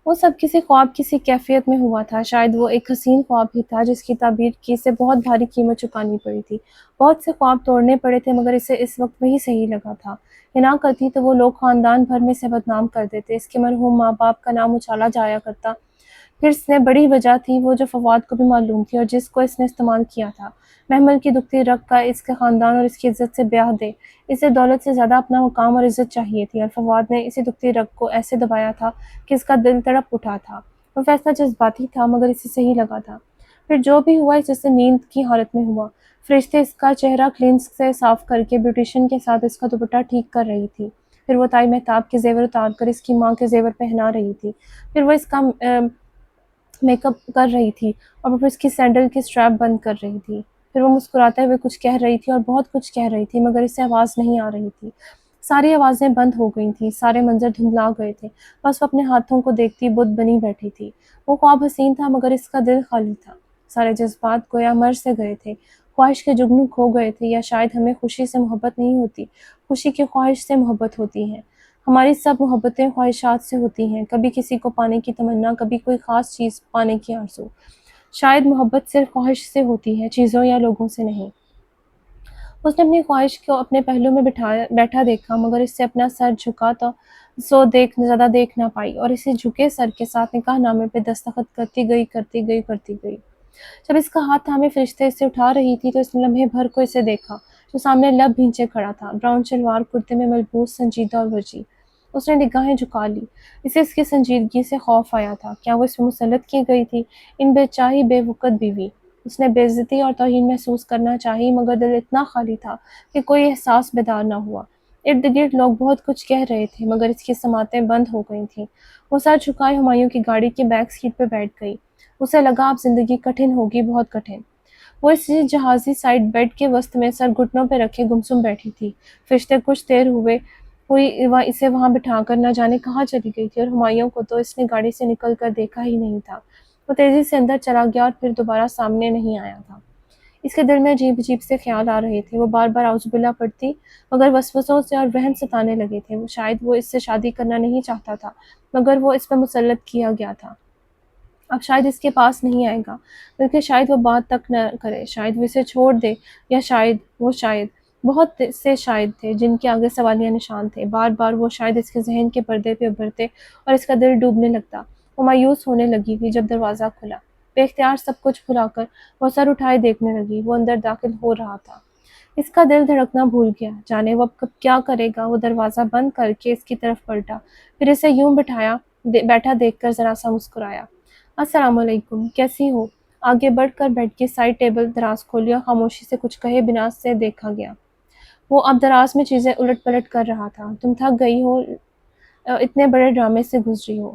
وہ سب کسی خواب کسی کیفیت میں ہوا تھا، شاید وہ ایک حسین خواب ہی تھا جس کی تعبیر کی سے بہت بھاری قیمت چکانی پڑی تھی۔ بہت سے خواب توڑنے پڑے تھے مگر اسے اس وقت وہی صحیح لگا تھا۔ یہ نہ کرتی تو وہ لوگ خاندان بھر میں سے بدنام کر دیتے، اس کے مرحوم ماں باپ کا نام اچھالا جایا کرتا۔ پھر اس نے بڑی وجہ تھی وہ جو فواد کو بھی معلوم تھی اور جس کو اس نے استعمال کیا تھا۔ محمل کی دکھتی رگ کا اس کے خاندان اور اس کی عزت سے بیاہ دے، اسے دولت سے زیادہ اپنا مقام اور عزت چاہیے تھی، اور فواد نے اسی دکھتی رگ کو ایسے دبایا تھا کہ اس کا دل تڑپ اٹھا تھا۔ وہ فیصلہ جذباتی تھا مگر اسے صحیح لگا تھا۔ پھر جو بھی ہوا اس جیسے نیند کی حالت میں ہوا۔ فرشتے اس کا چہرہ کلینز سے صاف کر کے بیوٹیشین کے ساتھ اس کا دوپٹہ ٹھیک کر رہی تھی۔ پھر وہ تائی مہتاب کے زیور اتار کر اس کی ماں کے زیور پہنا رہی تھی۔ پھر وہ اس کا میک اپ کر رہی تھی اور پھر اس کی سینڈل کی سٹریپ بند کر رہی تھی۔ پھر وہ مسکراتے ہوئے کچھ کہہ رہی تھی اور بہت کچھ کہہ رہی تھی مگر اسے آواز نہیں آ رہی تھی۔ ساری آوازیں بند ہو گئی تھیں، سارے منظر دھندلا گئے تھے، بس وہ اپنے ہاتھوں کو دیکھتی بت بنی بیٹھی تھی۔ وہ خواب حسین تھا مگر اس کا دل خالی تھا۔ سارے جذبات گویا مر سے گئے تھے، خواہش کے جگنو کھو گئے تھے، یا شاید ہمیں خوشی سے محبت نہیں ہوتی، خوشی کی خواہش سے محبت ہوتی ہے۔ ہماری سب محبتیں خواہشات سے ہوتی ہیں، کبھی کسی کو پانے کی تمنا، کبھی کوئی خاص چیز پانے کی آرزو۔ شاید محبت صرف خواہش سے ہوتی ہے، چیزوں یا لوگوں سے نہیں۔ اس نے اپنی خواہش کو اپنے پہلو میں بیٹھا دیکھا مگر اس سے اپنا سر جھکا تو زیادہ دیکھ نہ پائی، اور اسی جھکے سر کے ساتھ نکاح نامے پہ دستخط کرتی گئی۔ جب اس کا ہاتھ تھامے فرشتے اسے اٹھا رہی تھی تو اس نے لمحے بھر کو اسے دیکھا جو سامنے لب بھینچے کھڑا تھا، براؤن شلوار کرتے میں ملبوس، سنجیدہ اور وجیح۔ اس نے نگاہیں جھکا لی، اسے اس کی سنجیدگی سے خوف آیا تھا۔ کیا وہ اس پہ مسلط کی گئی تھی؟ ان بے چاہی بے وقت بیوی۔ اس نے بے عزتی اور توہین محسوس کرنا چاہی مگر دل اتنا خالی تھا کہ کوئی احساس بیدار نہ ہوا۔ ارد گرد لوگ بہت کچھ کہہ رہے تھے مگر اس کی سماعتیں بند ہو گئی تھیں۔ وہ سر جھکائے ہمایوں کی گاڑی کی بیک سیٹ پہ بیٹھ گئی۔ اسے لگا اب زندگی کٹھن ہوگی، بہت کٹھن۔ وہ اسی جہازی سائڈ بیڈ کے وسط میں سر گھٹنوں پہ رکھے گمسم بیٹھی تھی۔ فرشتے کچھ دیر ہوئی اسے وہاں بٹھا کر نہ جانے کہاں چلی گئی تھی، اور ہمایوں کو تو اس نے گاڑی سے نکل کر دیکھا ہی نہیں تھا۔ وہ تیزی سے اندر چلا گیا اور پھر دوبارہ سامنے نہیں آیا تھا۔ اس کے دل میں عجیب عجیب سے خیال آ رہے تھے، وہ بار بار اعوذ باللہ پڑھتی مگر وسوسوں سے اور وہم ستانے لگے تھے۔ شاید وہ اس سے شادی کرنا نہیں چاہتا تھا مگر وہ اس پہ مسلط کیا گیا تھا۔ اب شاید اس کے پاس نہیں آئے گا، بلکہ شاید وہ بات تک نہ کرے، شاید وہ اسے چھوڑ دے، یا شاید بہت سے شاید تھے جن کے آگے سوالیہ نشان تھے۔ بار بار وہ شاید اس کے ذہن کے پردے پہ ابھرتے اور اس کا دل ڈوبنے لگتا۔ وہ مایوس ہونے لگی تھی جب دروازہ کھلا۔ بے اختیار سب کچھ بھلا کر وہ سر اٹھائے دیکھنے لگی۔ وہ اندر داخل ہو رہا تھا۔ اس کا دل دھڑکنا بھول گیا، جانے وہ اب کیا کرے گا۔ وہ دروازہ بند کر کے اس کی طرف پلٹا، پھر اسے یوں بیٹھا دیکھ کر ذرا سا مسکرایا۔ السلام علیکم، کیسی ہو؟ آگے بڑھ کر بیڈ کی سائڈ ٹیبل دراز کھولی اور خاموشی سے کچھ کہے بنا سے دیکھا گیا۔ وہ اب دراز میں چیزیں الٹ پلٹ کر رہا تھا۔ تم تھک گئی ہو، اتنے بڑے ڈرامے سے گزری ہو،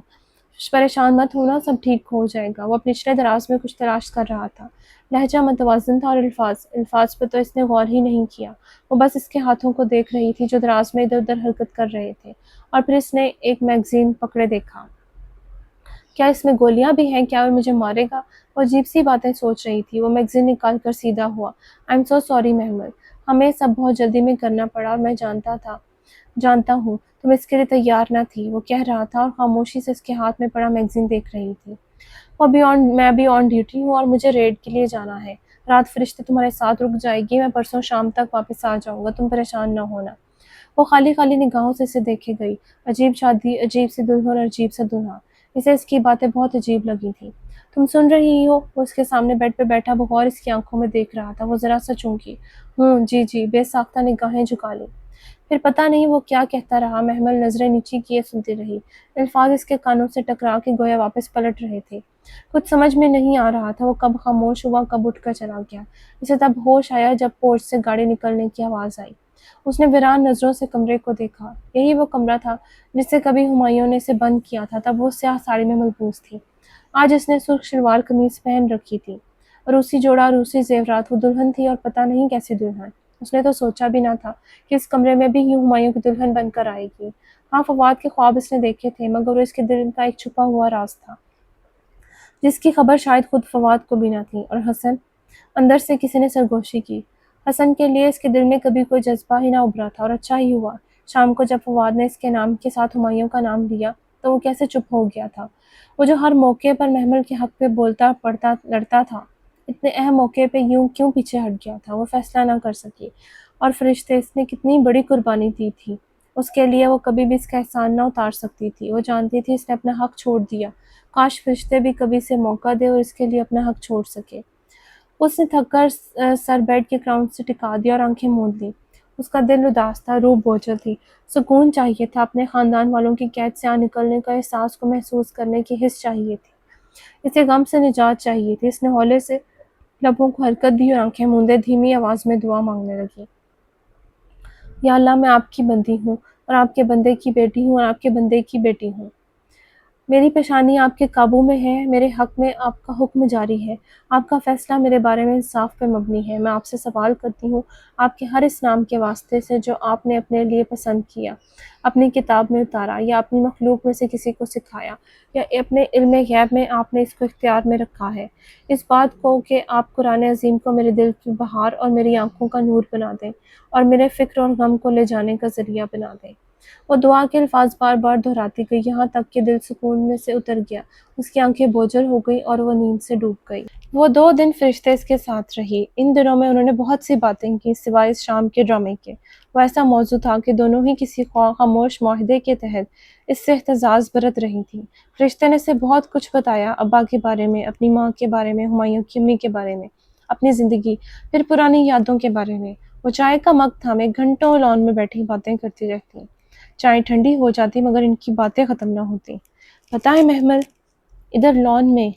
پریشان مت ہونا، سب ٹھیک ہو جائے گا۔ وہ اپنے نچلے دراز میں کچھ تلاش کر رہا تھا۔ لہجہ متوازن تھا اور الفاظ پہ تو اس نے غور ہی نہیں کیا۔ وہ بس اس کے ہاتھوں کو دیکھ رہی تھی جو دراز میں ادھر ادھر حرکت کر رہے تھے، اور پھر اس نے ایک میگزین پکڑے دیکھا۔ کیا اس میں گولیاں بھی ہیں؟ کیا وہ مجھے مارے گا؟ وہ عجیب سی باتیں سوچ رہی تھی۔ وہ میگزین نکال کر سیدھا ہوا۔ آئی ایم سو سوری محمل، ہمیں سب بہت جلدی میں کرنا پڑا، اور میں جانتا ہوں تم اس کے لیے تیار نہ تھی، وہ کہہ رہا تھا اور خاموشی سے اس کے ہاتھ میں پڑا میگزین دیکھ رہی تھی۔ میں بھی آن ڈیوٹی ہوں اور مجھے ریڈ کے لیے جانا ہے۔ رات فرشتے تمہارے ساتھ رک جائے گی، میں پرسوں شام تک واپس آ جاؤں گا، تم پریشان نہ ہونا۔ وہ خالی نگاہوں سے اسے دیکھے گئی۔ عجیب شادی، عجیب سی دلہن اور عجیب سا دلہا۔ اسے اس کی باتیں بہت عجیب لگی تھیں۔ تم سن رہی ہو؟ وہ اس کے سامنے بیڈ پہ بیٹھا بغور اس کی آنکھوں میں دیکھ رہا تھا۔ وہ ذرا سا چونکی۔ جی، بے ساختہ نگاہیں جھکا لی۔ پھر پتہ نہیں وہ کیا کہتا رہا۔ محمل نظریں نیچی کیے سنتی رہی۔ الفاظ اس کے کانوں سے ٹکرا کے گویا واپس پلٹ رہے تھے۔ کچھ سمجھ میں نہیں آ رہا تھا، وہ کب خاموش ہوا، کب اٹھ کر چلا گیا۔ اسے تب ہوش آیا جب پورچ سے گاڑی نکلنے کی آواز آئی۔ اس نے ویران نظروں سے کمرے کو دیکھا۔ یہی وہ کمرہ تھا جس سے کبھی ہمایوں نے اسے بند کیا تھا، تب وہ سیاہ ساڑی میں ملبوس تھی۔ آج اس نے سرخ شلوار قمیص پہن رکھی تھی، روسی جوڑا، روسی زیورات۔ وہ دلہن تھی اور پتہ نہیں کیسی دلہن۔ اس نے تو سوچا بھی نہ تھا کہ اس کمرے میں بھی یوں ہمایوں کی دلہن بن کر آئے گی۔ ہاں، فواد کے خواب اس نے دیکھے تھے مگر وہ اس کے دل کا ایک چھپا ہوا راز تھا جس کی خبر شاید خود فواد کو بھی نہ تھی۔ اور حسن؟ اندر سے کسی نے سرگوشی کی۔ حسن کے لیے اس کے دل میں کبھی کوئی جذبہ ہی نہ ابھرا تھا، اور اچھا ہی ہوا۔ شام کو جب فواد نے اس کے نام کے ساتھ ہمایوں کا نام لیا تو وہ کیسے چپ ہو گیا تھا؟ وہ جو ہر موقع پر محمل کے حق پہ بولتا پڑتا لڑتا تھا، اتنے اہم موقع پہ یوں کیوں پیچھے ہٹ گیا تھا؟ وہ فیصلہ نہ کر سکی۔ اور فرشتے، اس نے کتنی بڑی قربانی دی تھی اس کے لیے، وہ کبھی بھی اس کا احسان نہ اتار سکتی تھی۔ وہ جانتی تھی اس نے اپنا حق چھوڑ دیا، کاش فرشتے بھی کبھی اسے موقع دے اور اس کے لیے اپنا حق چھوڑ سکے۔ اس نے تھک کر سر بیڈ کے گراؤنڈ سے ٹکا دیا اور آنکھیں موند لیں۔ اس کا دل اداس تھا، روح بوجھل تھی۔ سکون چاہیے تھا، اپنے خاندان والوں کی قید سے نکلنے کا احساس کو محسوس کرنے کی حس چاہیے تھی، اسے غم سے نجات چاہیے تھی۔ اس نے ہولے سے لبوں کو حرکت دی اور آنکھیں موندے دھیمی آواز میں دعا مانگنے لگی۔ یا اللہ، میں آپ کی بندی ہوں اور آپ کے بندے کی بیٹی ہوں اور آپ کے بندے کی بیٹی ہوں۔ میری پیشانی آپ کے قابو میں ہے، میرے حق میں آپ کا حکم جاری ہے، آپ کا فیصلہ میرے بارے میں انصاف پہ مبنی ہے۔ میں آپ سے سوال کرتی ہوں، آپ کے ہر اس نام کے واسطے سے جو آپ نے اپنے لیے پسند کیا، اپنی کتاب میں اتارا، یا اپنی مخلوق میں سے کسی کو سکھایا، یا اپنے علم غیب میں آپ نے اس کو اختیار میں رکھا ہے، اس بات کو کہ آپ قرآن عظیم کو میرے دل کی بہار اور میری آنکھوں کا نور بنا دیں اور میرے فکر اور غم کو لے جانے کا ذریعہ بنا دیں۔ وہ دعا کے الفاظ بار بار دہراتی گئی، یہاں تک کہ دل سکون میں سے اتر گیا، اس کی آنکھیں بوجھل ہو گئی اور وہ نیند سے ڈوب گئی۔ وہ 2 دن فرشتے اس کے ساتھ رہی۔ ان دنوں میں انہوں نے بہت سی باتیں کی سوائے اس شام کے ڈرامے کے۔ وہ ایسا موضوع تھا کہ دونوں ہی کسی خاموش معاہدے کے تحت اس سے احتزاز برت رہی تھیں۔ فرشتے نے اسے بہت کچھ بتایا، ابا کے بارے میں، اپنی ماں کے بارے میں، ہمایوں کی امی کے بارے میں، اپنی زندگی، پھر پرانی یادوں کے بارے میں۔ وہ چائے کا مگ تھامے گھنٹوں لان میں بیٹھی باتیں کرتی رہتی۔ چائے ٹھنڈی ہو جاتی مگر ان کی باتیں ختم نہ ہوتی۔ پتہ ہے محمل، ادھر لان میں،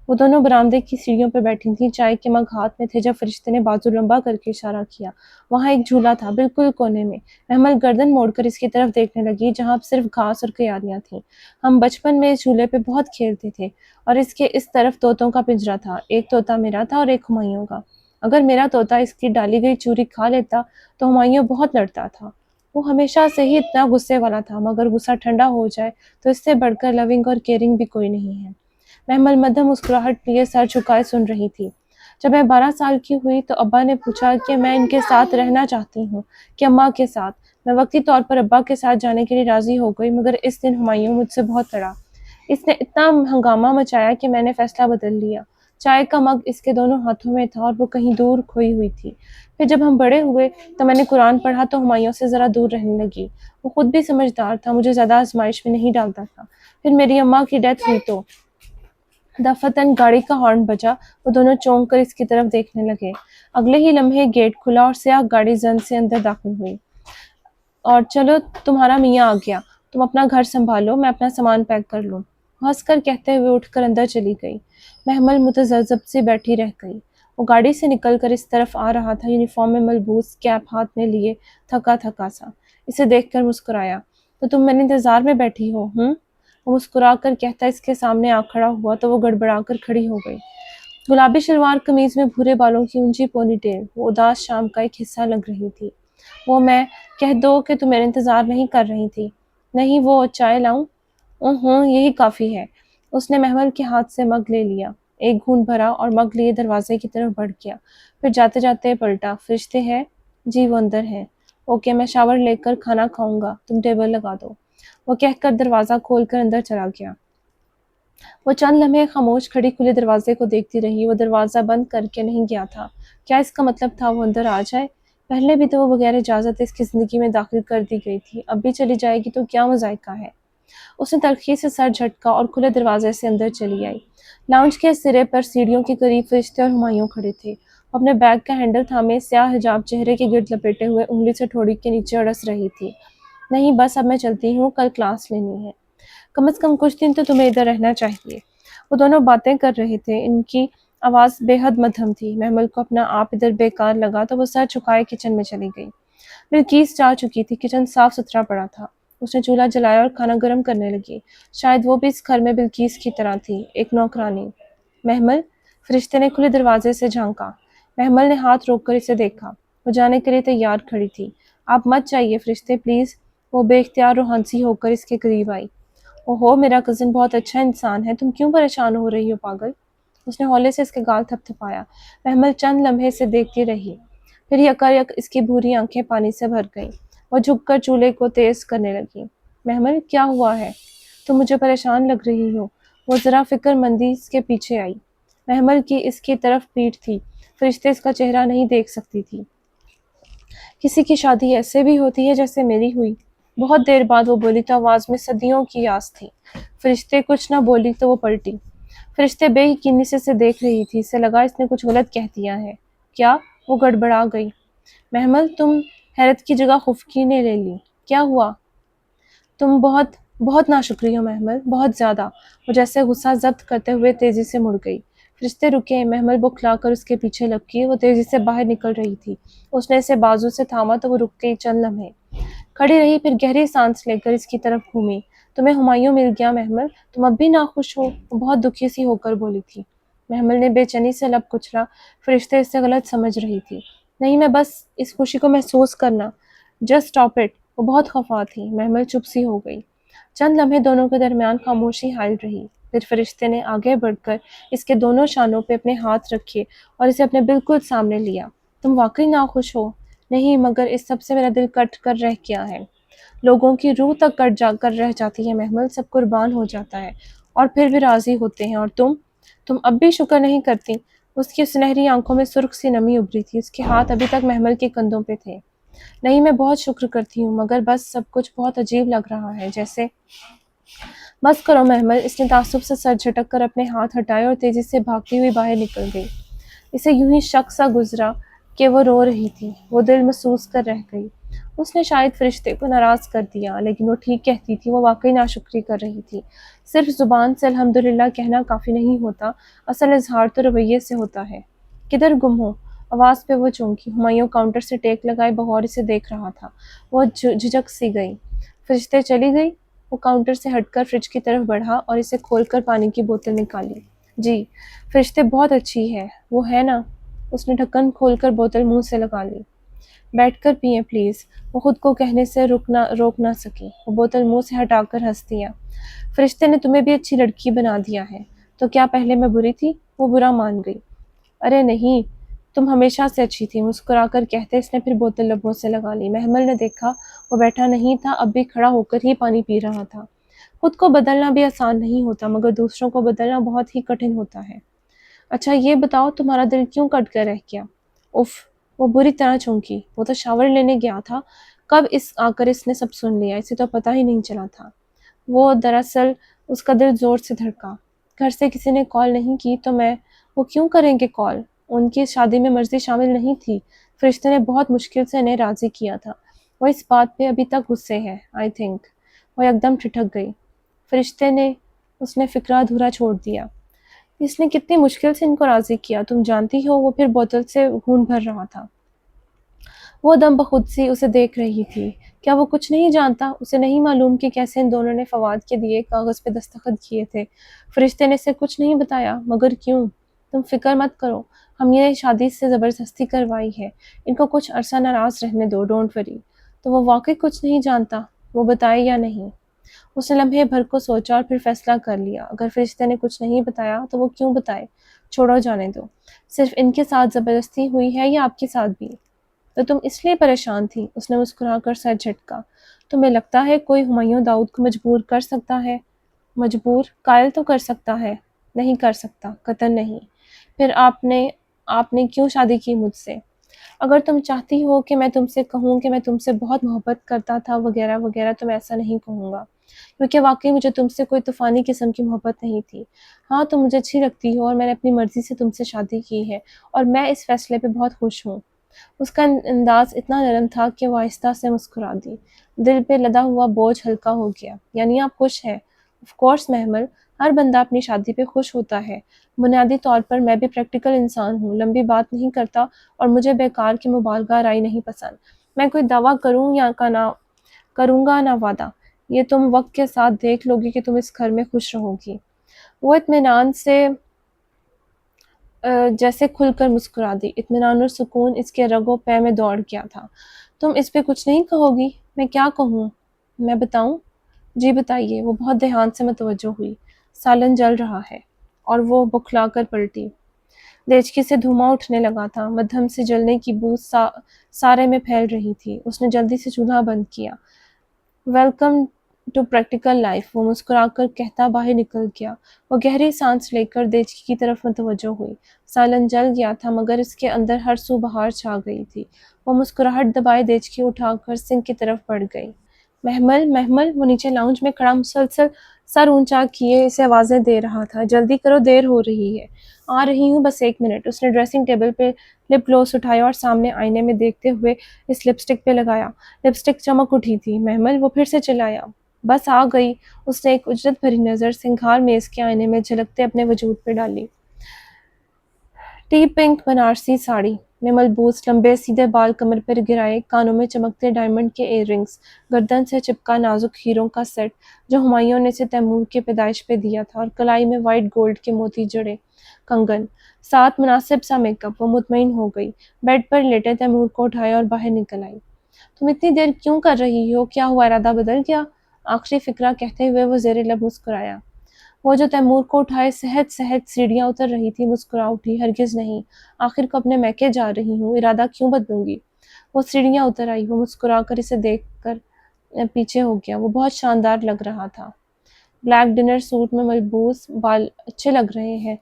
وہ دونوں برآمدے کی سیڑھیوں پہ بیٹھی تھیں، چائے کے مگ ہاتھ میں تھے جب فرشتے نے بازو لمبا کر کے اشارہ کیا۔ وہاں ایک جھولا تھا، بالکل کونے میں۔ محمل گردن موڑ کر اس کی طرف دیکھنے لگی جہاں صرف گھاس اور کیاریاں تھیں۔ ہم بچپن میں اس جھولے پہ بہت کھیلتے تھے اور اس کے اس طرف طوطوں کا پنجرا تھا، ایک طوطا میرا تھا اور ایک ہمایوں کا۔ اگر میرا طوطا اس کی ڈالی گئی چوری کھا لیتا تو ہمایوں بہت لڑتا تھا۔ وہ ہمیشہ سے ہی اتنا غصے والا تھا، مگر غصہ ٹھنڈا ہو جائے تو اس سے بڑھ کر لونگ اور کیئرنگ بھی کوئی نہیں ہے۔ محمل مدھم مسکراہٹ لیے سر جھکائے سن رہی تھی۔ جب میں 12 سال کی ہوئی تو ابا نے پوچھا کہ میں ان کے ساتھ رہنا چاہتی ہوں کہ اماں کے ساتھ۔ میں وقتی طور پر ابا کے ساتھ جانے کے لیے راضی ہو گئی، مگر اس دن ہمایوں مجھ سے بہت لڑا۔ اس نے اتنا ہنگامہ مچایا کہ میں نے فیصلہ بدل لیا۔ چائے کا مگ اس کے دونوں ہاتھوں میں تھا اور وہ کہیں دور کھوئی ہوئی تھی۔ پھر جب ہم بڑے ہوئے تو میں نے قرآن پڑھا تو ہمایوں سے ذرا دور رہنے لگی۔ وہ خود بھی سمجھدار تھا، مجھے زیادہ آزمائش میں نہیں ڈالتا تھا۔ پھر میری اماں کی ڈیتھ ہوئی تو دفتن گاڑی کا ہارن بجا۔ وہ دونوں چونک کر اس کی طرف دیکھنے لگے۔ اگلے ہی لمحے گیٹ کھلا اور سیاہ گاڑی زن سے اندر داخل ہوئی۔ اور چلو، تمہارا میاں آ گیا، تم اپنا گھر سنبھالو، میں اپنا سامان پیک کر لوں، ہنس کر کہتے ہوئے اٹھ کر اندر چلی گئی۔ محمل متذبذب سی بیٹھی رہ گئی۔ وہ گاڑی سے نکل کر اس طرف آ رہا تھا، یونیفارم میں ملبوس، کیپ ہاتھ میں لیے، تھکا تھکا سا۔ اسے دیکھ کر مسکرایا۔ تو تم میرے انتظار میں بیٹھی ہو، ہوں؟ وہ مسکرا کر کہتا اس کے سامنے آ کھڑا ہوا تو وہ گڑبڑا کر کھڑی ہو گئی۔ گلابی شلوار قمیض میں بھورے بالوں کی اونچی پونی ٹیل، وہ اداس شام کا ایک حصہ لگ رہی تھی۔ وہ میں کہہ دو کہ تم میرے انتظار نہیں کر رہی تھی۔ نہیں، وہ چائے لاؤں؟ یہی کافی ہے۔ اس نے محمل کے ہاتھ سے مگ لے لیا، ایک گھونٹ بھرا اور مگ لیے دروازے کی طرف بڑھ گیا۔ پھر جاتے جاتے پلٹا، فرشتے ہیں؟ جی، وہ اندر ہیں۔ اوکے، میں شاور لے کر کھانا کھاؤں گا، تم ٹیبل لگا دو، وہ کہہ کر دروازہ کھول کر اندر چلا گیا۔ وہ چند لمحے خاموش کھڑی کھلے دروازے کو دیکھتی رہی۔ وہ دروازہ بند کر کے نہیں گیا تھا۔ کیا اس کا مطلب تھا وہ اندر آ جائے؟ پہلے بھی تو وہ بغیر اجازت اس کی زندگی میں داخل کر دی گئی تھی، اب بھی چلی جائے گی تو کیا مذائقہ ہے؟ اس نے تلخی سے سر جھٹکا اور کھلے دروازے سے اندر چلی آئی۔ لاؤنج کے سرے پر سیڑھیوں کے قریب فرشتے اور ہمایوں کھڑے تھے۔ وہ اپنے بیگ کا ہینڈل تھامے، سیاہ حجاب چہرے کے گرد لپیٹے ہوئے، انگلی سے ٹھوڑی کے نیچے اڑس رہی تھی۔ نہیں، بس اب میں چلتی ہوں، کل کلاس لینی ہے۔ کم از کم کچھ دن تو تمہیں ادھر رہنا چاہیے۔ وہ دونوں باتیں کر رہے تھے، ان کی آواز بے حد مدھم تھی۔ محمل کو اپنا آپ ادھر بیکار لگا تو وہ سر جھکائے کچن میں چلی گئی۔ بلقیس جا چکی تھی، کچن صاف ستھرا پڑا تھا۔ اس نے چولہا جلایا اور کھانا گرم کرنے لگی۔ شاید وہ بھی اس گھر میں بلقیس کی طرح تھی، ایک نوکرانی۔ محمل، فرشتے نے کھلے دروازے سے جھانکا۔ محمل نے ہاتھ روک کر اسے دیکھا۔ وہ جانے کے لیے تیار کھڑی تھی۔ آپ مت جائیے فرشتے، پلیز۔ وہ بے اختیار روحانسی ہو کر اس کے قریب آئی۔ اوہو، میرا کزن بہت اچھا انسان ہے، تم کیوں پریشان ہو رہی ہو پاگل؟ اس نے ہولے سے اس کے گال تھپ تھپایا۔ محمل چند لمحے سے دیکھتی رہی، پھر یکایک اس کی بھوری آنکھیں پانی سے بھر گئیں۔ وہ جھک کر چولہے کو تیز کرنے لگی۔ محمل، کیا ہوا ہے؟ تم مجھے پریشان لگ رہی ہو۔ وہ ذرا فکر مندی اس کے پیچھے آئی۔ محمل کی اس کی طرف پیٹھ تھی، فرشتے اس کا چہرہ نہیں دیکھ سکتی تھی۔ کسی کی شادی ایسے بھی ہوتی ہے جیسے میری ہوئی؟ بہت دیر بعد وہ بولی تو آواز میں صدیوں کی آس تھی۔ فرشتے کچھ نہ بولی تو وہ پلٹی۔ فرشتے بے یقینی سے اسے دیکھ رہی تھی، اسے لگا اس نے کچھ غلط کہہ دیا ہے۔ کیا؟ وہ گڑبڑا گئی۔ محمل، تم حیرت کی جگہ خفگی نے لے لی۔ کیا ہوا؟ تم بہت بہت ناشکری ہو محمل، بہت زیادہ۔ وہ جیسے غصہ ضبط کرتے ہوئے تیزی سے مڑ گئی۔ فرشتے رکے، محمل بکھلا کر اس کے پیچھے لپکی، وہ تیزی سے باہر نکل رہی تھی۔ اس نے اسے بازو سے تھاما تو وہ رک گئی چند لمحے، کھڑی رہی، پھر گہری سانس لے کر اس کی طرف گھومی۔ تمہیں ہمایوں مل گیا محمل، تم اب بھی ناخوش ہو؟ وہ بہت دکھی سی ہو کر بولی تھی۔ محمل نے بے چینی سے لب کچلا۔ فرشتے اس سے غلط سمجھ رہی تھی۔ نہیں، میں بس اس خوشی کو محسوس کرنا۔ Just stop it. وہ بہت خفا تھی۔ محمل چپ سی ہو گئی۔ چند لمحے دونوں کے درمیان خاموشی حائل رہی، پھر فرشتے نے آگے بڑھ کر اس کے دونوں شانوں پہ اپنے ہاتھ رکھے اور اسے اپنے بالکل سامنے لیا۔ تم واقعی ناخوش ہو؟ نہیں، مگر اس سب سے میرا دل کٹ کر رہ گیا ہے۔ لوگوں کی روح تک کٹ جا کر رہ جاتی ہے محمل، سب قربان ہو جاتا ہے اور پھر بھی راضی ہوتے ہیں، اور تم اب بھی شکر نہیں کرتی؟ اس کی سنہری آنکھوں میں سرخ سی نمی ابھری تھی، اس کے ہاتھ ابھی تک محمل کے کندھوں پہ تھے۔ نہیں، میں بہت شکر کرتی ہوں، مگر بس سب کچھ بہت عجیب لگ رہا ہے، جیسے… بس کرو محمل، اس نے تعصب سے سر جھٹک کر اپنے ہاتھ ہٹائے اور تیزی سے بھاگتی ہوئی باہر نکل گئی۔ اسے یوں ہی شک سا گزرا کہ وہ رو رہی تھی، وہ دل محسوس کر رہ گئی۔ اس نے شاید فرشتے کو ناراض کر دیا، لیکن وہ ٹھیک کہتی تھی، وہ واقعی ناشکری کر رہی تھی۔ صرف زبان سے الحمدللہ کہنا کافی نہیں ہوتا، اصل اظہار تو رویے سے ہوتا ہے۔ کدھر گم ہو؟ آواز پہ وہ چونکی۔ ہمایوں کاؤنٹر سے ٹیک لگائے بغور اسے دیکھ رہا تھا۔ وہ جھجک سی گئی۔ فرشتے چلی گئی؟ وہ کاؤنٹر سے ہٹ کر فریج کی طرف بڑھا اور اسے کھول کر پانی کی بوتل نکالی۔ جی، فرشتے بہت اچھی ہے، وہ ہے نا؟ اس نے ڈھکن کھول کر بوتل منہ سے لگا لی۔ بیٹھ کر پئیں پلیز۔ وہ خود کو کہنے سے روک نہ سکی۔ وہ بوتل منہ سے ہٹا کر ہنس دیا۔ فرشتے نے تمہیں بھی اچھی لڑکی بنا دیا ہے۔ تو کیا پہلے میں بری تھی؟ وہ برا مان گئی۔ ارے نہیں، تم ہمیشہ سے اچھی تھی، مسکرا کر کہتے اس نے پھر بوتل لبوں سے لگا لی۔ محمل نے دیکھا وہ بیٹھا نہیں تھا، اب بھی کھڑا ہو کر ہی پانی پی رہا تھا۔ خود کو بدلنا بھی آسان نہیں ہوتا، مگر دوسروں کو بدلنا بہت ہی کٹھن ہوتا ہے۔ اچھا یہ بتاؤ تمہارا دل کیوں کٹ کر رہ گیا؟ اف، وہ بری طرح چونکی۔ وہ تو شاور لینے گیا تھا، کب آ کر اس نے سب سن لیا، اسے تو پتہ ہی نہیں چلا تھا۔ وہ دراصل اس کا دل زور سے دھڑکا۔ گھر سے کسی نے کال نہیں کی تو وہ کیوں کریں گے کال؟ ان کی شادی میں مرضی شامل نہیں تھی، فرشتے نے بہت مشکل سے انہیں راضی کیا تھا۔ وہ اس بات پہ ابھی تک غصے ہے، آئی تھنک۔ وہ یکدم ٹھٹک گئی۔ فرشتے نے… اس نے فکرہ ادھورا چھوڑ دیا۔ اس نے کتنی مشکل سے ان کو راضی کیا، تم جانتی ہو؟ وہ پھر بوتل سے خون بھر رہا تھا۔ وہ دم بخود سی اسے دیکھ رہی تھی۔ کیا وہ کچھ نہیں جانتا؟ اسے نہیں معلوم کہ کیسے ان دونوں نے فواد کے دیے کاغذ پہ دستخط کیے تھے۔ فرشتے نے اسے کچھ نہیں بتایا، مگر کیوں؟ تم فکر مت کرو، ہم یہ شادی سے زبردستی کروائی ہے، ان کو کچھ عرصہ ناراض رہنے دو، ڈونٹ وری۔ تو وہ واقعی کچھ نہیں جانتا؟ وہ بتائے یا نہیں؟ اس نے لمحے بھر کو سوچا اور پھر فیصلہ کر لیا، اگر فرشتے نے کچھ نہیں بتایا تو وہ کیوں بتائے، چھوڑو جانے دو۔ صرف ان کے ساتھ زبردستی ہوئی ہے یا آپ کے ساتھ بھی؟ تو تم اس لیے پریشان تھی؟ اس نے مسکرا کر سر جھٹکا۔ تمہیں لگتا ہے کوئی ہمایوں داؤد کو مجبور کر سکتا ہے؟ مجبور؟ قائل تو کر سکتا ہے۔ نہیں کر سکتا، قطعاً نہیں۔ پھر آپ نے کیوں شادی کی مجھ سے؟ اگر تم چاہتی ہو کہ میں تم سے کہوں کہ میں تم سے بہت محبت کرتا تھا وغیرہ وغیرہ تو میں ایسا نہیں کہوں گا، کیونکہ واقعی مجھے تم سے کوئی طوفانی قسم کی محبت نہیں تھی۔ ہاں، تم مجھے اچھی لگتی ہو اور میں نے اپنی مرضی سے تم سے شادی کی ہے اور میں اس فیصلے پہ بہت خوش ہوں۔ اس کا انداز اتنا نرم تھا کہ وہ آہستہ سے مسکرا دی۔ دل پہ لدا ہوا بوجھ ہلکا ہو گیا۔ یعنی آپ خوش ہیں؟ آف کورس محمل، ہر بندہ اپنی شادی پہ خوش ہوتا ہے۔ بنیادی طور پر میں بھی پریکٹیکل انسان ہوں، لمبی بات نہیں کرتا اور مجھے بیکار کی مبالغہ آرائی نہیں پسند۔ میں کوئی دعویٰ کروں گا نہ وعدہ، یہ تم وقت کے ساتھ دیکھ لو گی کہ تم اس گھر میں خوش رہو گی۔ وہ اطمینان سے جیسے کھل کر مسکرا دی۔ اطمینان اور سکون اس کے رگوں پے میں دوڑ گیا تھا۔ تم اس پہ کچھ نہیں کہو گی؟ میں کیا کہوں؟ میں بتاؤں؟ جی بتائیے۔ وہ بہت دھیان سے متوجہ ہوئی۔ سالن جل رہا ہے۔ اور وہ بکھلا کر پلٹی۔ دیچکی سے دھواں اٹھنے لگا تھا، مدھم سے جلنے کی بو سارے میں پھیل رہی تھی۔ اس نے جلدی سے چولہا بند کیا۔ ویلکم ٹو پریکٹیکل لائف، وہ مسکرا کر کہتا باہر نکل گیا۔ وہ گہری سانس لے کر دیچکی کی طرف متوجہ ہوئی۔ سالن جل گیا تھا مگر اس کے اندر ہر سو بہار چھا گئی تھی۔ وہ مسکراہٹ دبائے دیچکی اٹھا کر سنک کی طرف بڑھ گئی۔ محمل محمل، وہ نیچے لاؤنج میں کھڑا مسلسل سر اونچا کیے اسے آوازیں دے رہا تھا۔ جلدی کرو، دیر ہو رہی ہے۔ آ رہی ہوں، بس 1 منٹ۔ اس نے ڈریسنگ ٹیبل پہ لپ گلوس اٹھایا اور سامنے آئینے میں دیکھتے ہوئے اس لپسٹک پہ لگایا۔ لپسٹک چمک اٹھی تھی۔ محمل، وہ پھر سے چلایا۔ بس آ گئی۔ اس نے ایک اجرت بھری نظر سنگھار میز کے آئینے میں جھلکتے اپنے وجود پہ ڈالی۔ ٹی پنک بنارسی ساڑی میں ملبوس، لمبے سیدھے بال کمر پر گرائے، کانوں میں چمکتے ڈائمنڈ کے ایئر رنگز، گردن سے چپکا نازک ہیروں کا سیٹ جو ہمایوں نے اسے تیمور کے پیدائش پہ دیا تھا، اور کلائی میں وائٹ گولڈ کے موتی جڑے کنگن، ساتھ مناسب سا میک اپ۔ وہ مطمئن ہو گئی۔ بیڈ پر لیٹے تیمور کو اٹھایا اور باہر نکل آئی۔ تم اتنی دیر کیوں کر رہی ہو؟ کیا ہوا، ارادہ بدل گیا؟ آخری فقرہ کہتے ہوئے وہ زیر لب مسکرایا۔ وہ جو تیمور کو اٹھائے سہج سہج سیڑھیاں اتر رہی تھی مسکرا اٹھی۔ ہرگز نہیں، آخر کو اپنے میکے جا رہی ہوں، ارادہ کیوں بدلوں گی؟ وہ سیڑھیاں اتر آئی۔ وہ مسکرا کر اسے دیکھ کر پیچھے ہو گیا۔ وہ بہت شاندار لگ رہا تھا۔ بلیک ڈنر سوٹ میں ملبوس، بال اچھے لگ رہے ہیں۔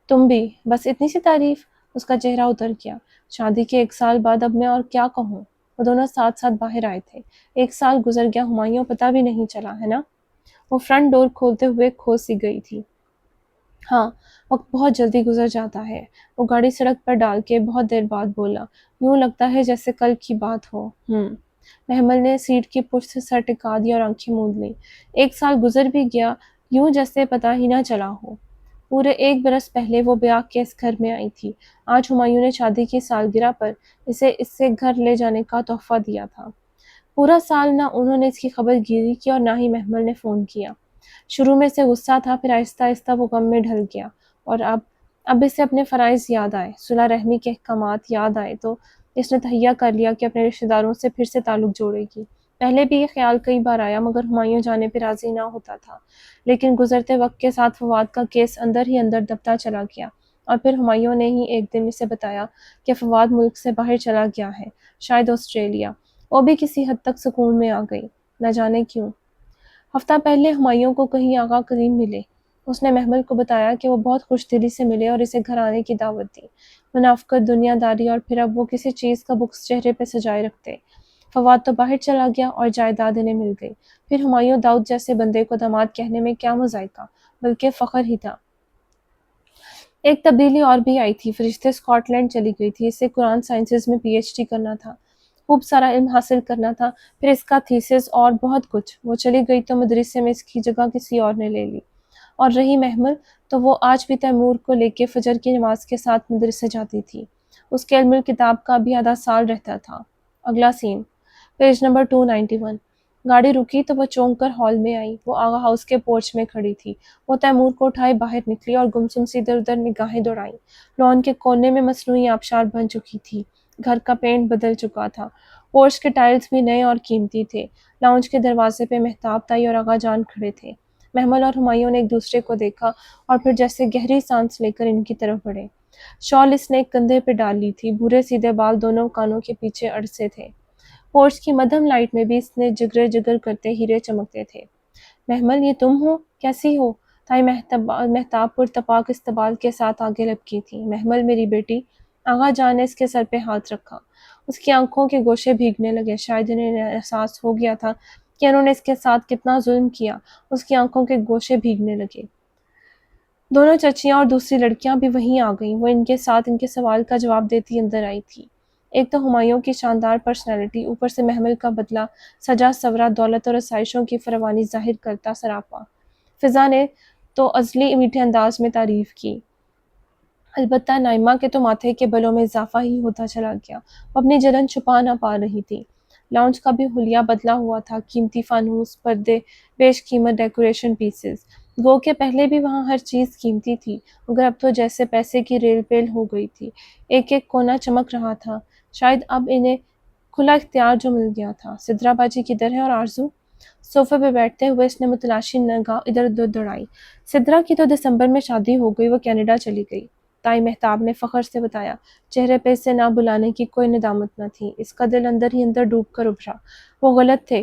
تم بھی، بس اتنی سی تعریف؟ اس کا چہرہ اتر گیا۔ شادی کے 1 سال بعد اب میں اور کیا کہوں؟ وہ دونوں ساتھ ساتھ باہر آئے تھے۔ 1 سال گزر گیا ہمایوں، پتہ بھی نہیں چلا، ہے نا؟ وہ فرنٹ ڈور کھولتے ہوئے کھو سی گئی تھی۔ ہاں، وقت بہت جلدی گزر جاتا ہے۔ وہ گاڑی سڑک پر ڈال کے بہت دیر بعد بولا، یوں لگتا ہے جیسے کل کی بات ہو۔ محمل نے سیٹ کی پشت سے سر ٹکا دیا اور آنکھیں موند لیں۔ 1 سال گزر بھی گیا، یوں جیسے پتہ ہی نہ چلا ہو۔ پورے 1 برس پہلے وہ بیاہ کے اس گھر میں آئی تھی۔ آج ہمایوں نے شادی کی سالگرہ پر اسے اس سے گھر لے جانے کا تحفہ دیا تھا۔ پورا سال نہ انہوں نے اس کی خبر گیری کی اور نہ ہی محمل نے فون کیا۔ شروع میں اسے غصہ تھا، پھر آہستہ آہستہ وہ غم میں ڈھل گیا، اور اب اسے اپنے فرائض یاد آئے، صلح رحمی کے احکامات یاد آئے تو اس نے تہیہ کر لیا کہ اپنے رشتہ داروں سے پھر سے تعلق جوڑے گی۔ پہلے بھی یہ خیال کئی بار آیا مگر ہمایوں جانے پہ راضی نہ ہوتا تھا، لیکن گزرتے وقت کے ساتھ فواد کا کیس اندر ہی اندر دبتا چلا گیا، اور پھر ہمایوں نے ہی ایک دن اسے بتایا کہ فواد ملک سے باہر چلا گیا ہے، شاید آسٹریلیا۔ وہ بھی کسی حد تک سکون میں آ گئی، نہ جانے کیوں۔ ہفتہ پہلے ہمایوں کو کہیں آغا کریم ملے۔ اس نے محمل کو بتایا کہ وہ بہت خوش دلی سے ملے اور اسے گھر آنے کی دعوت دی۔ منافقت، دنیا داری، اور پھر اب وہ کسی چیز کا بغض چہرے پہ سجائے رکھتے۔ فواد تو باہر چلا گیا اور جائیداد انہیں مل گئی، پھر ہمایوں داؤد جیسے بندے کو داماد کہنے میں کیا مذائقہ، بلکہ فخر ہی تھا۔ ایک تبدیلی اور بھی آئی تھی، فرشتے اسکاٹ لینڈ چلی گئی تھی۔ اسے قرآن سائنسز میں پی ایچ ڈی کرنا تھا، خوب سارا علم حاصل کرنا تھا، پھر اس کا تھیسس اور بہت کچھ۔ وہ چلی گئی تو مدرسے میں اس کی جگہ کسی اور نے لے لی، اور رہی محمل تو وہ آج بھی تیمور کو لے کے فجر کی نماز کے ساتھ مدرسے جاتی تھی۔ اس کے علم الکتاب کا بھی آدھا سال رہتا تھا۔ اگلا سین، پیج نمبر 291۔ گاڑی رکی تو وہ چونک کر ہال میں آئی۔ وہ آغا ہاؤس کے پورچ میں کھڑی تھی۔ وہ تیمور کو اٹھائے باہر نکلی اور گمسم سے ادھر ادھر نگاہیں دوڑائیں۔ لان کے کونے میں مصنوعی آبشار بن چکی تھی، گھر کا پینٹ بدل چکا تھا، پورچ کے ٹائلز بھی نئے اور قیمتی تھے۔ لاؤنج کے دروازے پہ مہتاب تائی اور آغا جان کھڑے تھے۔ محمل اور ہمایوں نے ایک دوسرے کو دیکھا اور پھر جیسے گہری سانس لے کر ان کی طرف بڑھے۔ شال اس نے ایک کندھے پہ ڈال لی تھی، بھورے سیدھے بال دونوں کانوں کے پیچھے اڑسے تھے۔ پورچ کی مدھم لائٹ میں بھی اس نے جگرے جگر کرتے ہیرے چمکتے تھے۔ محمل، یہ تم ہو؟ کیسی ہو؟ تائی مہتاب پرتپاک استقبال کے ساتھ آگے لپکی تھی۔ محمل، میری بیٹی۔ آغا جان نے اس کے سر پہ ہاتھ رکھا۔ اس کی آنکھوں کے گوشے بھیگنے لگے، شاید انہیں احساس ہو گیا تھا کہ انہوں نے اس کے ساتھ کتنا ظلم کیا۔ اس کی آنکھوں کے گوشے بھیگنے لگے۔ دونوں چچیاں اور دوسری لڑکیاں بھی وہیں آ گئیں۔ وہ ان کے ساتھ ان کے سوال کا جواب دیتی اندر آئی تھی۔ ایک تو ہمایوں کی شاندار پرسنالٹی، اوپر سے محمل کا بدلہ سجا سورا، دولت اور آسائشوں کی فراوانی ظاہر کرتا سراپا۔ فضا نے تو ازلی میٹھے انداز میں تعریف کی، البتہ نائمہ کے تو ماتھے کے بلوں میں اضافہ ہی ہوتا چلا گیا۔ وہ اپنی جلن چھپا نہ پا رہی تھی۔ لاؤنج کا بھی حلیہ بدلا ہوا تھا، قیمتی فانوس، پردے، بیش قیمت ڈیکوریشن پیسز۔ گو کہ پہلے بھی وہاں ہر چیز قیمتی تھی، مگر اب تو جیسے پیسے کی ریل پیل ہو گئی تھی۔ ایک ایک کونا چمک رہا تھا، شاید اب انہیں کھلا اختیار جو مل گیا تھا۔ سدرا باجی کدھر ہے اور آرزو؟ صوفے پہ بیٹھتے ہوئے اس نے متلاشی نگاہ ادھر ادھر دوڑائی۔ سدرا کی تو دسمبر میں شادی ہو گئی، وہ کینیڈا چلی گئی، تائی مہتاب نے فخر سے بتایا۔ چہرے پہ اسے نہ بلانے کی کوئی ندامت نہ تھی، اس کا دل اندر ہی اندر ڈوب کر ابھرا۔ وہ غلط تھے،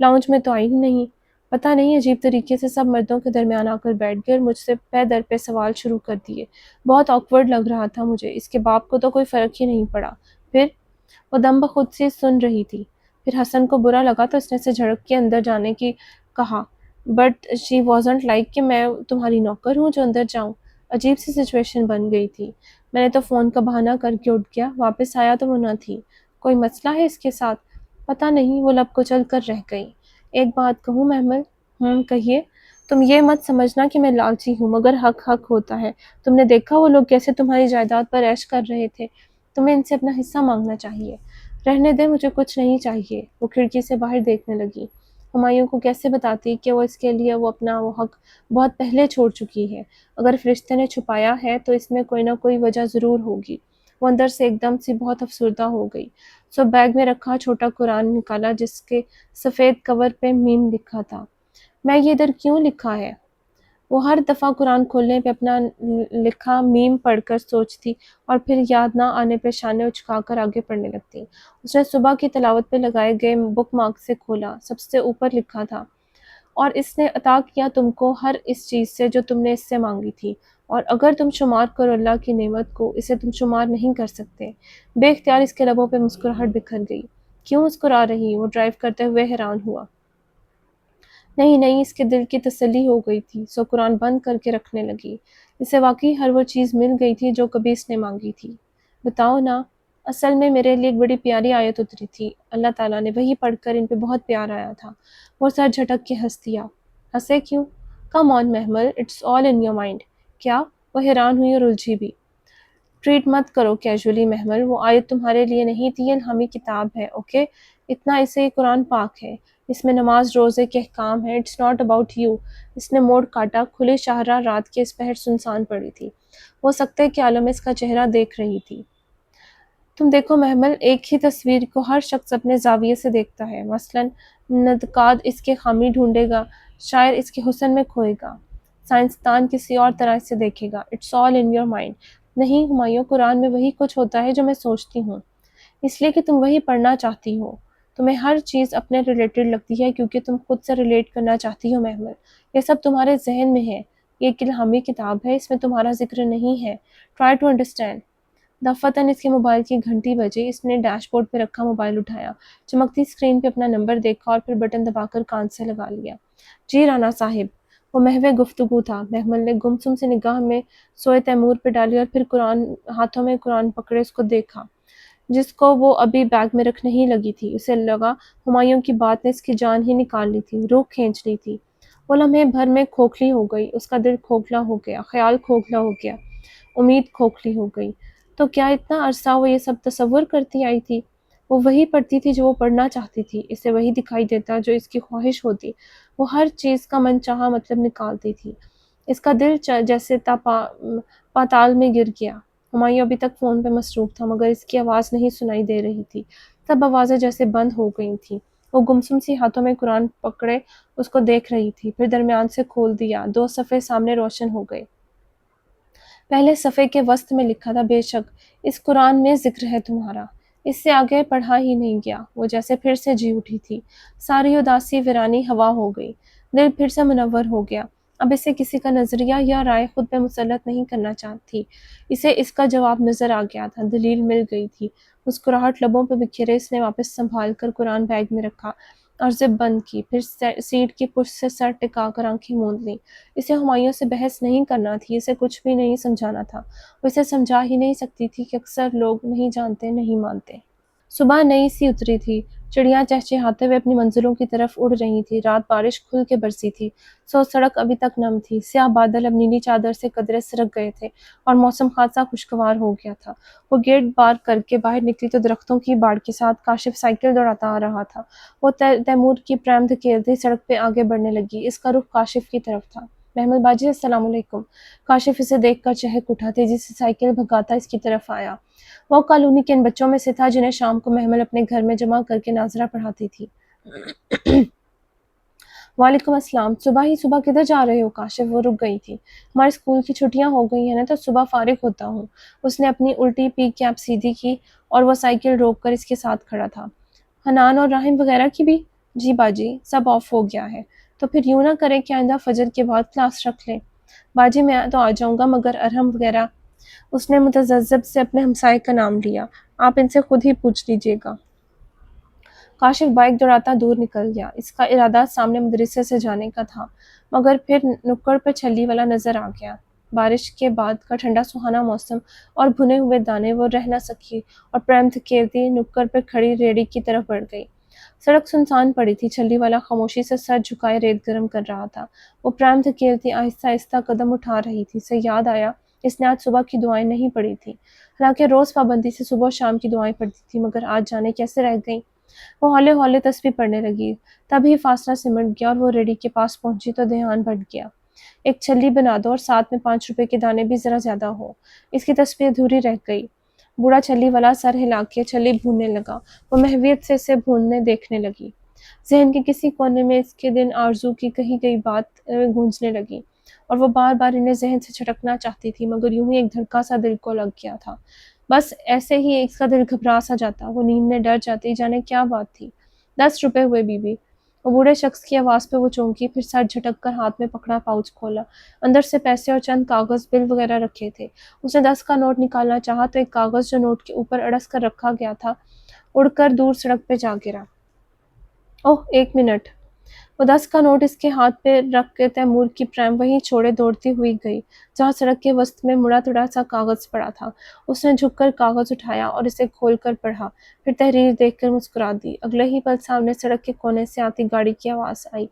لاؤنج میں تو آئی ہی نہیں۔ پتہ نہیں عجیب طریقے سے سب مردوں کے درمیان آ کر بیٹھ گئے اور مجھ سے پے در پہ سوال شروع کر دیے۔ بہت آکورڈ لگ رہا تھا مجھے، اس کے باپ کو تو کوئی فرق ہی نہیں پڑا۔ پھر وہ دم بخود سی سن رہی تھی۔ پھر حسن کو برا لگا تو اس نے اسے جھڑک کے اندر جانے کی کہا، بٹ شی وازنٹ لائک کہ میں تمہاری نوکر ہوں جو اندر جاؤں۔ عجیب سی سچویشن بن گئی تھی۔ میں نے تو فون کا بہانہ کر کے اٹھ گیا، واپس آیا تو وہ نہ تھی۔ کوئی مسئلہ ہے اس کے ساتھ؟ پتہ نہیں، وہ لب کچل کر رہ گئی۔ ایک بات کہوں محمل؟ کہیے۔ تم یہ مت سمجھنا کہ میں لالچی ہوں، مگر حق حق ہوتا ہے۔ تم نے دیکھا وہ لوگ کیسے تمہاری جائیداد پر عیش کر رہے تھے، تمہیں ان سے اپنا حصہ مانگنا چاہیے۔ رہنے دے، مجھے کچھ نہیں چاہیے۔ وہ کھڑکی سے باہر دیکھنے لگی۔ ہمایوں کو کیسے بتاتی کہ وہ اس کے لیے وہ اپنا وہ حق بہت پہلے چھوڑ چکی ہے۔ اگر فرشتے نے چھپایا ہے تو اس میں کوئی نہ کوئی وجہ ضرور ہوگی۔ وہ اندر سے ایک دم سی بہت افسردہ ہو گئی۔ سو بیگ میں رکھا چھوٹا قرآن نکالا جس کے سفید کور پہ میم لکھا تھا۔ میں یہ ادھر کیوں لکھا ہے؟ وہ ہر دفعہ قرآن کھولنے پہ اپنا لکھا میم پڑھ کر سوچتی اور پھر یاد نہ آنے پہ شانے اچکا کر آگے پڑھنے لگتی۔ اس نے صبح کی تلاوت پہ لگائے گئے بک مارک سے کھولا، سب سے اوپر لکھا تھا، اور اس نے عطا کیا تم کو ہر اس چیز سے جو تم نے اس سے مانگی تھی، اور اگر تم شمار کرو اللہ کی نعمت کو اسے تم شمار نہیں کر سکتے۔ بے اختیار اس کے لبوں پہ مسکراہٹ بکھر گئی۔ کیوں مسکرا رہی؟ وہ ڈرائیو کرتے ہوئے حیران ہوا۔ نہیں، اس کے دل کی تسلی ہو گئی تھی، سو قرآن بند کر کے رکھنے لگی۔ اسے واقعی ہر وہ چیز مل گئی تھی جو کبھی اس نے مانگی تھی۔ بتاؤ نا، اصل میں میرے لیے ایک بڑی پیاری آیت اتری تھی، اللہ تعالیٰ نے وہی پڑھ کر ان پہ بہت پیار آیا تھا۔ وہ سر جھٹک کے ہنس دیا۔ ہنسے کیوں؟ Come on Mahmal, it's all in your mind. کیا؟ وہ حیران ہوئی اور الجھی بھی۔ ٹریٹ مت کرو کیجولی محمل، وہ آیت تمہارے لیے نہیں تھی، یہ الہامی کتاب ہے، اوکے؟ اتنا اسے قرآن پاک ہے، اس میں نماز روزے کے احکام ہیں، اٹس ناٹ اباؤٹ یو۔ اس نے موڑ کاٹا۔ کھلی شاہراہ رات کے اس پہر سنسان پڑی تھی۔ وہ سکتے کے عالم میں اس کا چہرہ دیکھ رہی تھی۔ تم دیکھو محمل، ایک ہی تصویر کو ہر شخص اپنے زاویے سے دیکھتا ہے۔ مثلاً نقاد اس کے خامی ڈھونڈے گا، شاعر اس کے حسن میں کھوئے گا، سائنسدان کسی اور طرح اسے دیکھے گا۔ It's all in your mind. نہیں ہمایوں، قرآن میں وہی کچھ ہوتا ہے جو میں سوچتی ہوں، اس لیے کہ تم وہی پڑھنا چاہتی ہو۔ تمہیں ہر چیز اپنے ریلیٹڈ لگتی ہے کیونکہ تم خود سے ریلیٹ کرنا چاہتی ہو محمل۔ یہ سب تمہارے ذہن میں ہے، یہ ایک الہامی کتاب ہے، اس میں تمہارا ذکر نہیں ہے۔ Try to understand. دفتن اس کے موبائل کی گھنٹی بجی۔ اس نے ڈیش بورڈ پہ رکھا موبائل اٹھایا، چمکتی اسکرین پہ اپنا نمبر دیکھا اور پھر بٹن دبا کر کان سے لگا لیا۔ جی رانا صاحب۔ وہ محو گفتگو تھا۔ محمل نے گمسم سے نگاہ میں سوئے تیمور پہ ڈالی اور پھر ہاتھوں میں قرآن پکڑے اس کو دیکھا جس کو وہ ابھی بیگ میں رکھنے ہی لگی تھی۔ اسے لگا ہمایوں کی بات نے اس کی جان ہی نکال لی تھی، روح کھینچ لی تھی۔ وہ لمحے بھر میں کھوکھلی ہو گئی، اس کا دل کھوکھلا ہو گیا، خیال کھوکھلا ہو گیا، امید کھوکھلی ہو گئی۔ تو کیا اتنا عرصہ وہ یہ سب تصور کرتی آئی تھی؟ وہ وہی پڑھتی تھی جو وہ پڑھنا چاہتی تھی، اسے وہی دکھائی دیتا جو اس کی خواہش ہوتی، وہ ہر چیز کا من چاہا مطلب نکالتی تھی۔ اس کا دل جیسے پاتال میں گر گیا۔ ہمایوں ابھی تک فون پہ مصروف تھا مگر اس کی آواز نہیں سنائی دے رہی تھی، سب آوازیں جیسے بند ہو گئی تھیں۔ وہ گمسم سی ہاتھوں میں قرآن پکڑے اس کو دیکھ رہی تھی، پھر درمیان سے کھول دیا، 2 صفحے سامنے روشن ہو گئے۔ پہلے صفحے کے وسط میں لکھا تھا، بے شک اس قرآن میں ذکر ہے تمہارا۔ اس سے آگے پڑھا ہی نہیں گیا۔ وہ جیسے پھر سے جی اٹھی تھی، ساری اداسی ویرانی ہوا ہو گئی، دل پھر سے منور ہو گیا۔ اب اسے کسی کا نظریہ یا رائے خود پہ مسلط نہیں کرنا چاہتی، اسے اس کا جواب نظر آ گیا تھا، دلیل مل گئی تھی۔ مسکراہٹ لبوں پہ بکھیرے اس نے واپس سنبھال کر قرآن بیگ میں رکھا اور زپ بند کی، پھر سیٹ کی پشت سے سر ٹکا کر آنکھیں موند لیں۔ اسے ہمایوں سے بحث نہیں کرنا تھی، اسے کچھ بھی نہیں سمجھانا تھا، وہ اسے سمجھا ہی نہیں سکتی تھی کہ اکثر لوگ نہیں جانتے، نہیں مانتے۔ صبح نئی سی اتری تھی، چڑیاں چہچہاتے ہوئے اپنی منزلوں کی طرف اڑ رہی تھی، رات بارش کھل کے برسی تھی، سو سڑک ابھی تک نم تھی، سیاہ بادل اب نیلی چادر سے قدرے سرک گئے تھے اور موسم خاصا خوشگوار ہو گیا تھا۔ وہ گیٹ بار کر کے باہر نکلی تو درختوں کی باڑ کے ساتھ کاشف سائیکل دوڑاتا آ رہا تھا۔ وہ تیمور کی پریم دھکیلتی سڑک پہ آگے بڑھنے لگی، اس کا رخ کاشف کی طرف تھا۔ محمد باجی السلام علیکم۔ کاشف اسے دیکھ کر چہک اٹھا، تیزی سے سائیکل بھگاتا اس کی طرف آیا۔ وہ کالونی کے ان بچوں میں سے تھا جنہیں شام کو محمل اپنے گھر میں جمع کر کے ناظرہ پڑھاتی تھی۔ وعلیکم السلام۔ صبح ہی صبح کدھر جا رہے ہو کاشف؟ وہ رک گئی تھی۔ ہمارے اسکول کی چھٹیاں ہو گئی ہیں نا، تو صبح فارغ ہوتا ہوں۔ اس نے اپنی الٹی پی کیپ سیدھی کی اور وہ سائیکل روک کر اس کے ساتھ کھڑا تھا۔ حنان اور راحم وغیرہ کی بھی؟ جی باجی سب آف ہو گیا ہے، تو پھر یوں نہ کریں کہ آئندہ فجر کے بعد کلاس رکھ لیں۔ باجی میں تو آ جاؤں گا مگر ارحم وغیرہ، اس نے متذبذب سے اپنے ہمسائے کا نام لیا، آپ ان سے خود ہی پوچھ لیجیے گا۔ کاشف بائک دوڑاتا دور نکل گیا، اس کا ارادہ سامنے مدرسے سے جانے کا تھا، مگر پھر نکڑ پہ چھلی والا نظر آ گیا۔ بارش کے بعد کا ٹھنڈا سہانا موسم اور بھنے ہوئے دانے، وہ رہ نہ سکی اور پریم دھکیلتی نکڑ پہ کھڑی ریڑھی کی طرف بڑھ گئی۔ سڑک سنسان پڑی تھی، چھلی والا خاموشی سے سر جھکائے ریت گرم کر رہا تھا، وہ پریم دھکیلتی آہستہ آہستہ قدم اٹھا رہی تھی۔ اسے یاد آیا اس نے آج صبح کی دعائیں نہیں پڑھی تھیں، حالانکہ روز پابندی سے صبح و شام کی دعائیں پڑھتی تھی، مگر آج جانے کیسے رہ گئیں۔ وہ ہولے ہولے تسبیح پڑھنے لگی، تبھی فاصلہ سمٹ گیا اور وہ ریڑھی کے پاس پہنچی تو دھیان بھٹ گیا۔ ایک چھلی بنا دو اور ساتھ میں 5 روپے کے دانے بھی ذرا زیادہ ہو۔ اس کی تسبیح ادھوری رہ گئی۔ بوڑھا چھلی والا سر ہلا کے چھلی بھوننے لگا، وہ محویت سے اسے بھوننے دیکھنے لگی۔ ذہن کے کسی کونے میں اس کے دن آرزو کی کہی گئی بات گونجنے لگی، اور وہ بار بار انہیں ذہن سے چھٹکنا چاہتی تھی، مگر یوں ہی ایک دھڑکا سا دل کو لگ گیا تھا۔ بس ایسے ہی اس کا دل گھبرا سا جاتا، وہ نیند میں ڈر جاتی، جانے کیا بات تھی۔ 10 روپے ہوئے بی بی۔ وہ بوڑھے شخص کی آواز پہ وہ چونکی، پھر سر جھٹک کر ہاتھ میں پکڑا پاؤچ کھولا، اندر سے پیسے اور چند کاغذ بل وغیرہ رکھے تھے۔ اس نے 10 کا نوٹ نکالنا چاہا تو ایک کاغذ جو نوٹ کے اوپر اڑس کر رکھا گیا تھا، اڑ کر دور سڑک پہ جا گرا۔ اوہ 1 منٹ! وہ 10 کا نوٹ اس کے ہاتھ پہ رکھ کے تیمور کی پریم وہیں چھوڑے دوڑتی ہوئی گئی جہاں سڑک کے وسط میں مڑا تڑا سا کاغذ پڑا تھا۔ اس نے جھک کر کاغذ اٹھایا اور اسے کھول کر پڑھا، پھر تحریر دیکھ کر مسکرا دی۔ اگلے ہی پل سامنے سڑک کے کونے سے آتی گاڑی کی آواز آئی۔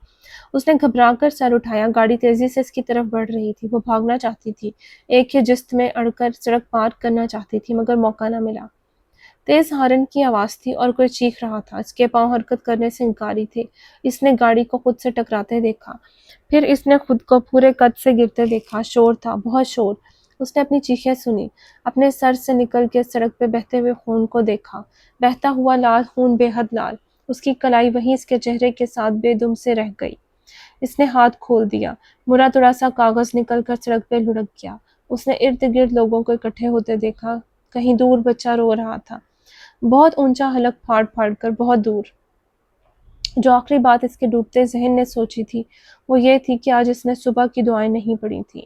اس نے گھبرا کر سر اٹھایا، گاڑی تیزی سے اس کی طرف بڑھ رہی تھی۔ وہ بھاگنا چاہتی تھی، ایک ہی جست میں اڑ کر سڑک پار کرنا چاہتی تھی، مگر موقع نہ ملا۔ تیز ہارن کی آواز تھی اور کوئی چیخ رہا تھا، اس کے پاؤں حرکت کرنے سے انکاری تھے۔ اس نے گاڑی کو خود سے ٹکراتے دیکھا، پھر اس نے خود کو پورے قد سے گرتے دیکھا۔ شور تھا، بہت شور۔ اس نے اپنی چیخیں سنی، اپنے سر سے نکل کے سڑک پہ بہتے ہوئے خون کو دیکھا، بہتا ہوا لال خون، بے حد لال۔ اس کی کلائی وہیں اس کے چہرے کے ساتھ بے دم سے رہ گئی۔ اس نے ہاتھ کھول دیا، مرا تڑا سا کاغذ نکل کر سڑک پہ لڑک گیا۔ اس نے ارد گرد لوگوں کو اکٹھے ہوتے دیکھا، کہیں دور بچہ رو رہا تھا، بہت اونچا حلق پھاڑ پھاڑ کر، بہت دور۔ جو آخری بات اس کے ڈوبتے ذہن نے سوچی تھی وہ یہ تھی کہ آج اس نے صبح کی دعائیں نہیں پڑھی تھیں۔